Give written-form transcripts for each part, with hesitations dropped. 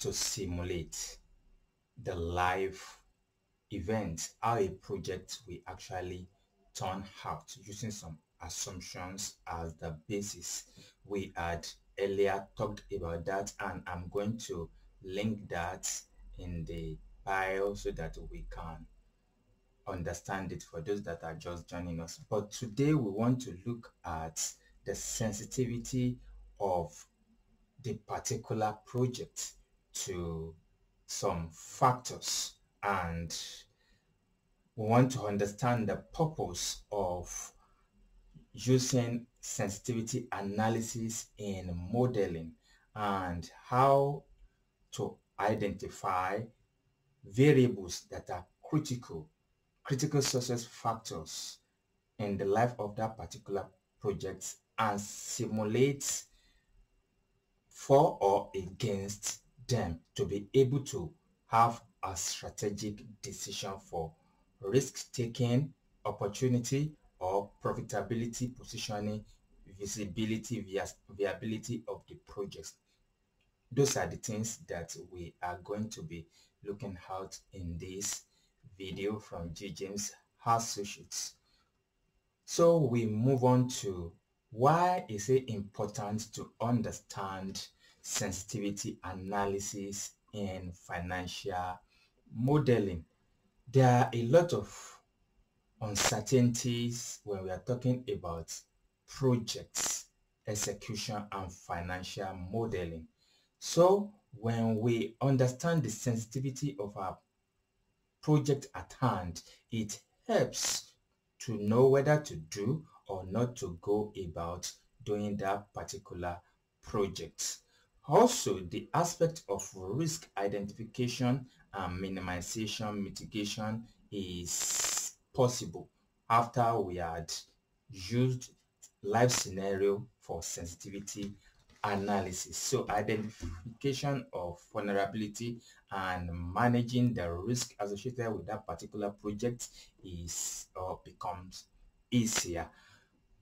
to simulate the live event, how a project will actually turn out using some assumptions as the basis. We had earlier talked about that, and I'm going to link that in the bio so that we can understand it for those that are just joining us. But today we want to look at the sensitivity of the particular project to some factors, and we want to understand the purpose of using sensitivity analysis in modeling and how to identify variables that are critical success factors in the life of that particular project and simulate for or against them to be able to have a strategic decision for risk-taking, opportunity, or profitability, positioning, visibility, viability of the projects. Those are the things that we are going to be looking at in this video from G. James Associates. So we move on to why is it important to understand sensitivity analysis in financial modeling. There are a lot of uncertainties when we are talking about projects, execution, and financial modeling. So when we understand the sensitivity of our project at hand, it helps to know whether to do or not to go about doing that particular project. Also, the aspect of risk identification and minimization, mitigation is possible after we had used live scenario for sensitivity analysis. So identification of vulnerability and managing the risk associated with that particular project is or becomes easier.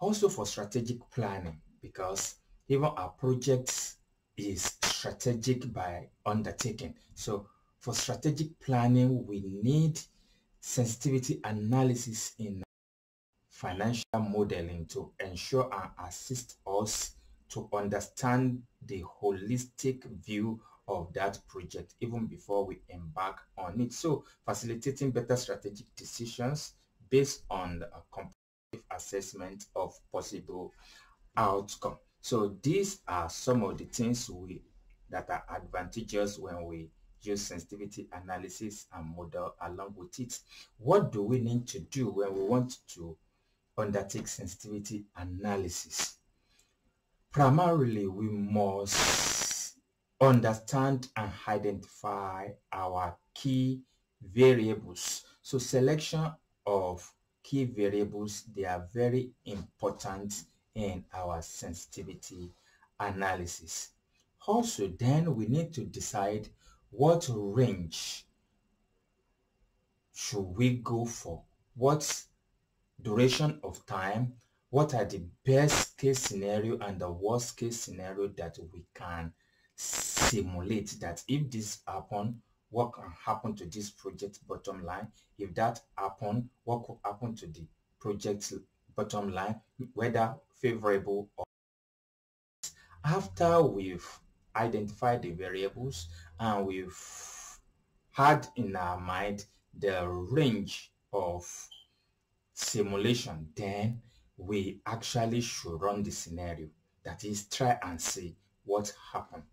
Also for strategic planning, because even our project is strategic by undertaking. So for strategic planning, we need sensitivity analysis in financial modeling to ensure and assist us to understand the holistic view of that project even before we embark on it. So facilitating better strategic decisions based on a comprehensive assessment of possible outcome. So these are some of the things that are advantageous when we use sensitivity analysis and model along with it. What do we need to do when we want to undertake sensitivity analysis? Primarily, we must understand and identify our key variables. So selection of key variables, they are very important in our sensitivity analysis. Also, then we need to decide what range should we go for, what duration of time, what are the best case scenario and the worst case scenario that we can simulate, that if this happen, what can happen to this project bottom line? If that happen, what could happen to the project bottom line, whether favorable or not? After we've identified the variables and we've had in our mind the range of simulation, then we actually should run the scenario. That is, try and see what happened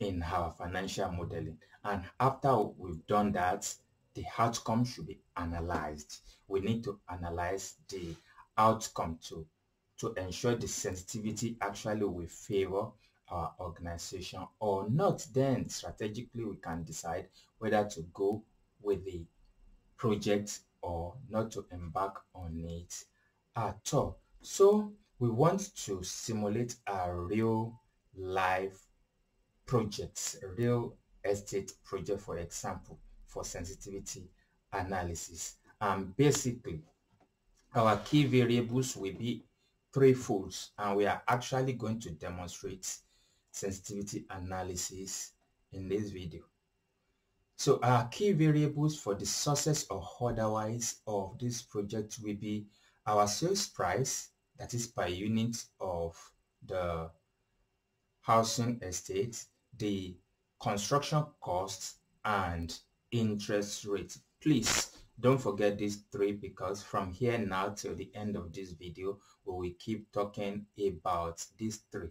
in our financial modeling. And after we've done that, the outcome should be analyzed. We need to analyze the outcome to ensure the sensitivity actually will favor our organization or not. Then strategically we can decide whether to go with the project or not to embark on it at all. So we want to simulate a real life projects, real estate project, for example, for sensitivity analysis. And basically, our key variables will be threefold, and we are actually going to demonstrate sensitivity analysis in this video. So our key variables for the success or otherwise of this project will be our sales price, that is per unit of the housing estate, the construction costs, and interest rate. Please don't forget these three, because from here now till the end of this video, we will keep talking about these three.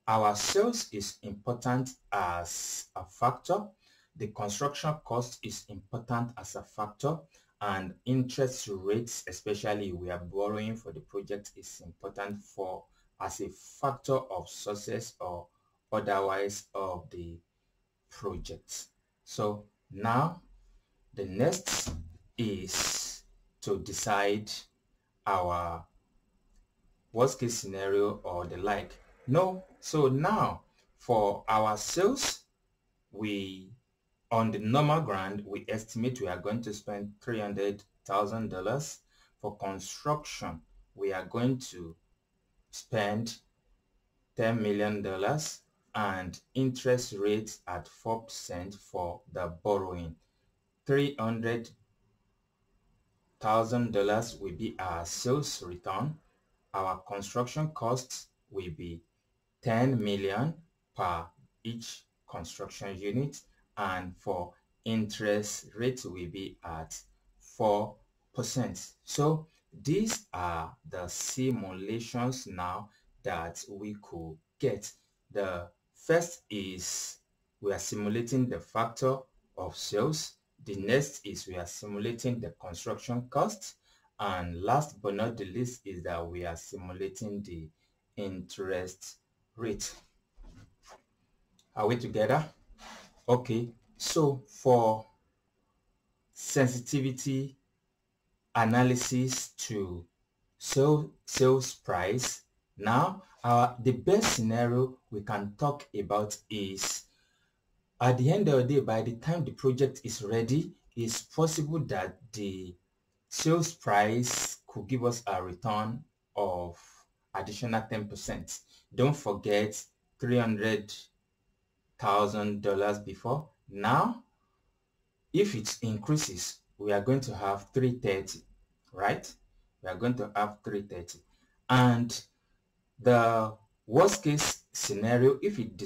Our sales is important as a factor. The construction cost is important as a factor, and interest rates, especially we are borrowing for the project, is important for as a factor of success or otherwise of the project. So now the next is to decide our worst case scenario or the like. No, so now for our sales, we on the normal ground, we estimate we are going to spend $300,000. For construction, we are going to spend $10 million, and interest rates at 4% for the borrowing. $300,000 will be our sales return. Our construction costs will be 10 million per each construction unit, and for interest rate will be at 4%. So these are the simulations now that we could get. The first is we are simulating the factor of sales. The next is we are simulating the construction cost. And last but not the least is that we are simulating the interest rate. Are we together? Okay, so for sensitivity analysis to sales price, now the best scenario we can talk about is at the end of the day, by the time the project is ready, it's possible that the sales price could give us a return of additional 10%. Don't forget $300,000 before. Now, if it increases, we are going to have 330, right? We are going to have 330. And the worst case scenario, if it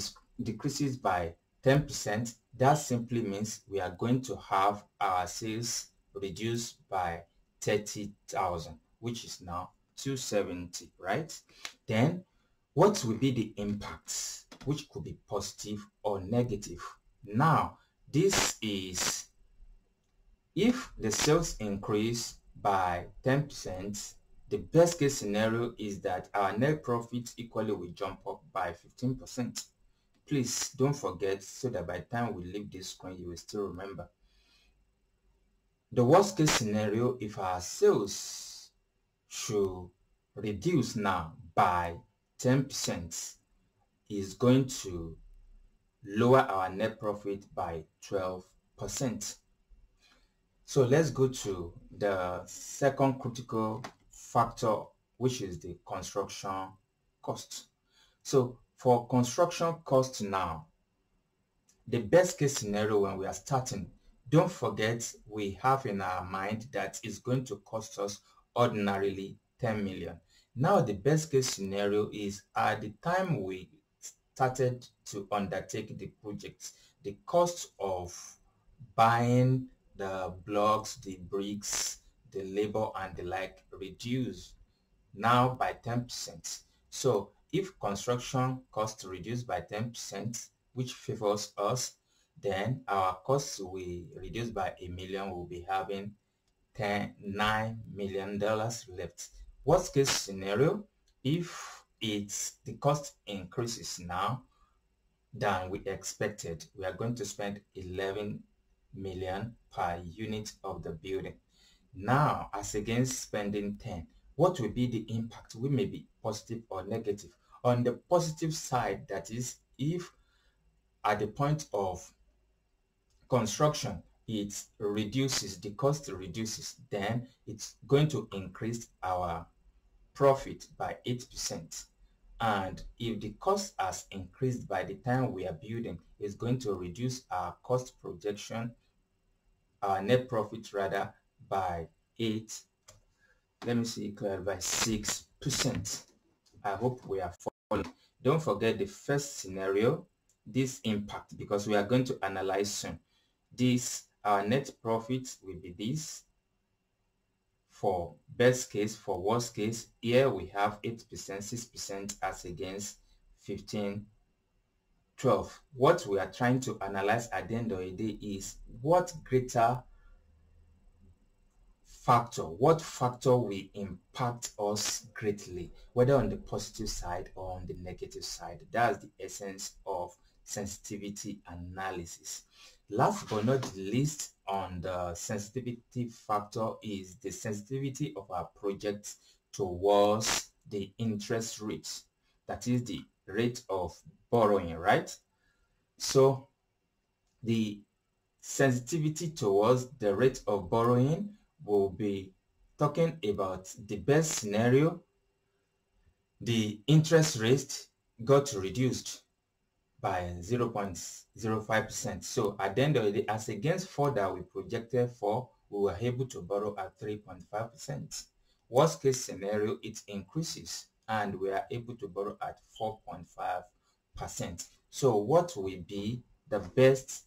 decreases by 10%, that simply means we are going to have our sales reduced by 30,000, which is now 270, right? Then what will be the impacts, which could be positive or negative? Now, this is if the sales increase by 10%, the best case scenario is that our net profit equally will jump up by 15%. Please don't forget, so that by the time we leave this screen, you will still remember. The worst case scenario, if our sales should reduce now by 10%, is going to lower our net profit by 12%. So let's go to the second critical factor, which is the construction cost. So for construction cost now, the best case scenario when we are starting, don't forget we have in our mind that it's going to cost us ordinarily 10 million. Now the best case scenario is at the time we started to undertake the project, the cost of buying the blocks, the bricks, the labor and the like reduce now by 10%. So if construction costs reduce by 10%, which favors us, then our costs will reduce by $1 million. We'll be having $9 million left. Worst case scenario, if the cost increases now than we expected, we are going to spend 11 million per unit of the building. Now, as against spending 10, what will be the impact? We may be positive or negative. On the positive side, that is, if at the point of construction it reduces, the cost reduces, then it's going to increase our profit by 8%. And if the cost has increased by the time we are building, it's going to reduce our cost projection, our net profit rather, by 8, let me see, by 6%. I hope we are following. Don't forget the first scenario, this impact, because we are going to analyze soon. This, our net profit will be this. For best case, for worst case, here we have 8%, 6% as against 15, 12. What we are trying to analyze at the end of the day is what factor will impact us greatly, whether on the positive side or on the negative side. That's the essence of sensitivity analysis. Last but not least, on the sensitivity factor is the sensitivity of our project towards the interest rate, that is the rate of borrowing, right? So the sensitivity towards the rate of borrowing will be talking about the best scenario. The interest rate got reduced by 0.05%. So at the end of the day, as against 4 that we projected for, we were able to borrow at 3.5%. Worst case scenario, it increases and we are able to borrow at 4.5%. So what will be the best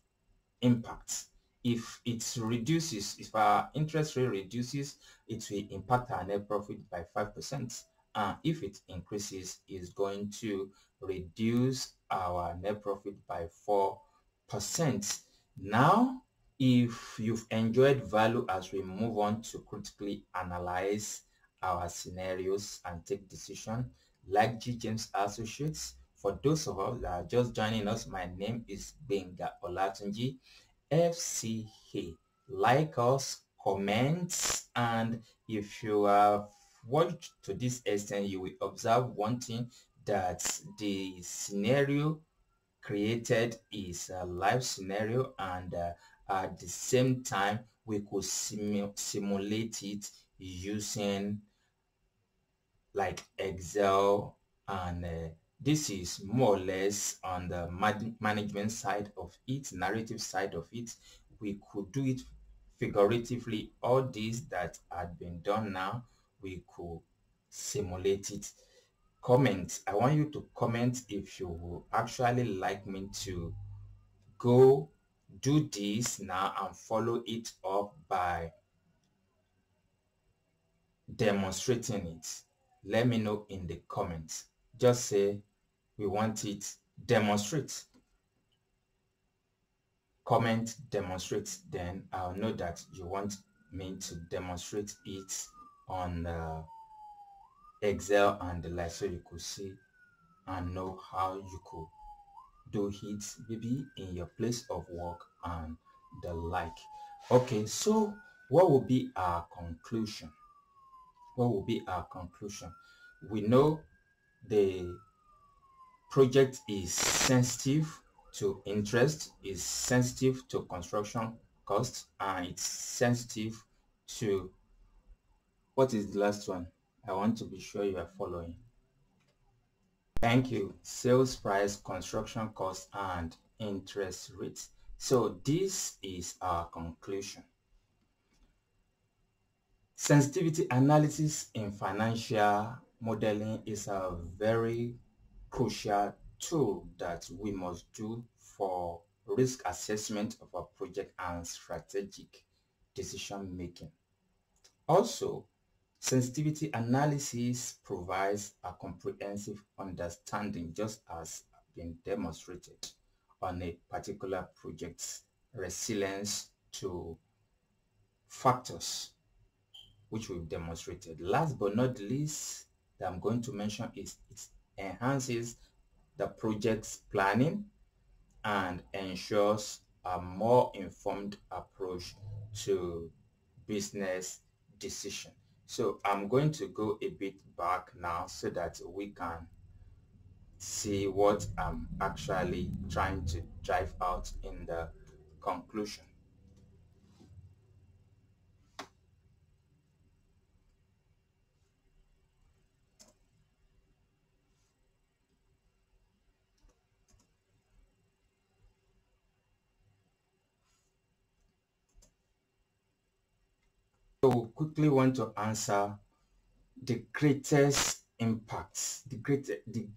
impact? If it reduces, if our interest rate reduces, it will impact our net profit by 5%. If it increases, it's going to reduce our net profit by 4%. Now, if you've enjoyed value as we move on to critically analyze our scenarios and take decision, like G. James Associates, for those of us that are just joining us, my name is Benga Olatunji, FCA. Like us, comment, and if you have watched to this extent, you will observe one thing, that the scenario created is a live scenario, and at the same time we could simulate it using like Excel, and this is more or less on the management side of it, narrative side of it. We could do it figuratively. All these that had been done now, we could simulate it. Comment. I want you to comment if you would actually like me to go do this now and follow it up by demonstrating it. Let me know in the comments. Just say we want it, demonstrate. Comment, demonstrate, then I'll know that you want me to demonstrate it on Excel and the like, so you could see and know how you could do it maybe in your place of work and the like. Okay, so what will be our conclusion? What will be our conclusion? We know the project is sensitive to interest, is sensitive to construction cost, and it's sensitive to, what is the last one? I want to be sure you are following. Thank you. Sales price, construction cost, and interest rates. So this is our conclusion. Sensitivity analysis in financial modeling is a very crucial tool that we must do for risk assessment of a project and strategic decision making. Also, sensitivity analysis provides a comprehensive understanding, just as been demonstrated, on a particular project's resilience to factors which we've demonstrated. Last but not least that I'm going to mention is it enhances the project's planning and ensures a more informed approach to business decision. So I'm going to go a bit back now so that we can see what I'm actually trying to drive out in the conclusion. quickly want to answer the greatest impacts, the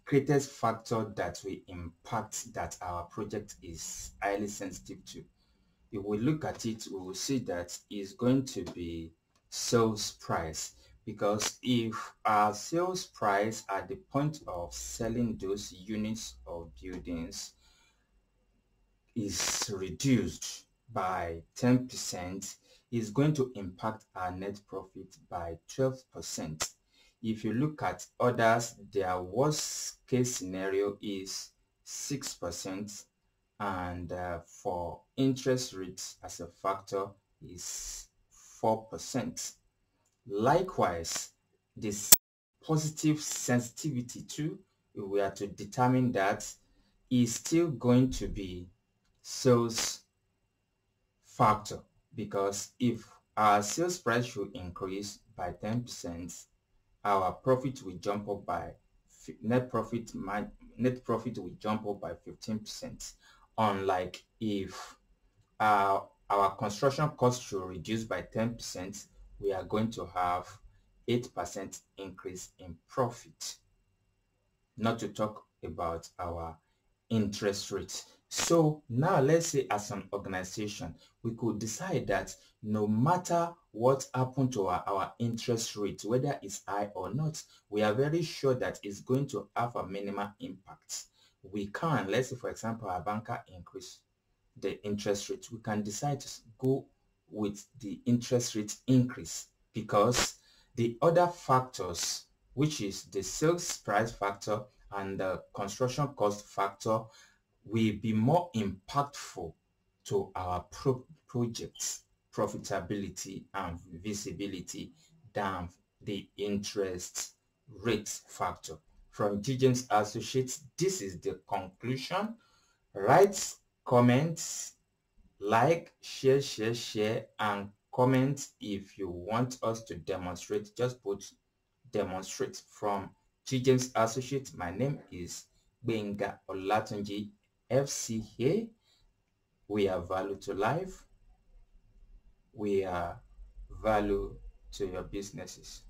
greatest factor that will impact that our project is highly sensitive to. If we look at it, we will see that it's going to be sales price, because if our sales price at the point of selling those units of buildings is reduced by 10%, is going to impact our net profit by 12%. If you look at others, their worst case scenario is 6%, and for interest rates as a factor is 4%. Likewise, this positive sensitivity too, if we are to determine that, is still going to be sales factor, because if our sales price should increase by 10%, our profit will jump up by net profit will jump up by 15%. Unlike if our construction cost should reduce by 10%, we are going to have 8% increase in profit, not to talk about our interest rates. So now let's say as an organization, we could decide that no matter what happened to our interest rate, whether it's high or not, we are very sure that it's going to have a minimal impact. We can, let's say for example, our banker increase the interest rate, we can decide to go with the interest rate increase, because the other factors, which is the sales price factor and the construction cost factor, will be more impactful to our project's profitability and visibility than the interest rate factor. From James Associates, this is the conclusion. Write comments, like, share, and comment if you want us to demonstrate. Just put demonstrate. From James Associates, my name is Benga Olatunji, FCA. We are value to life. We are value to your businesses.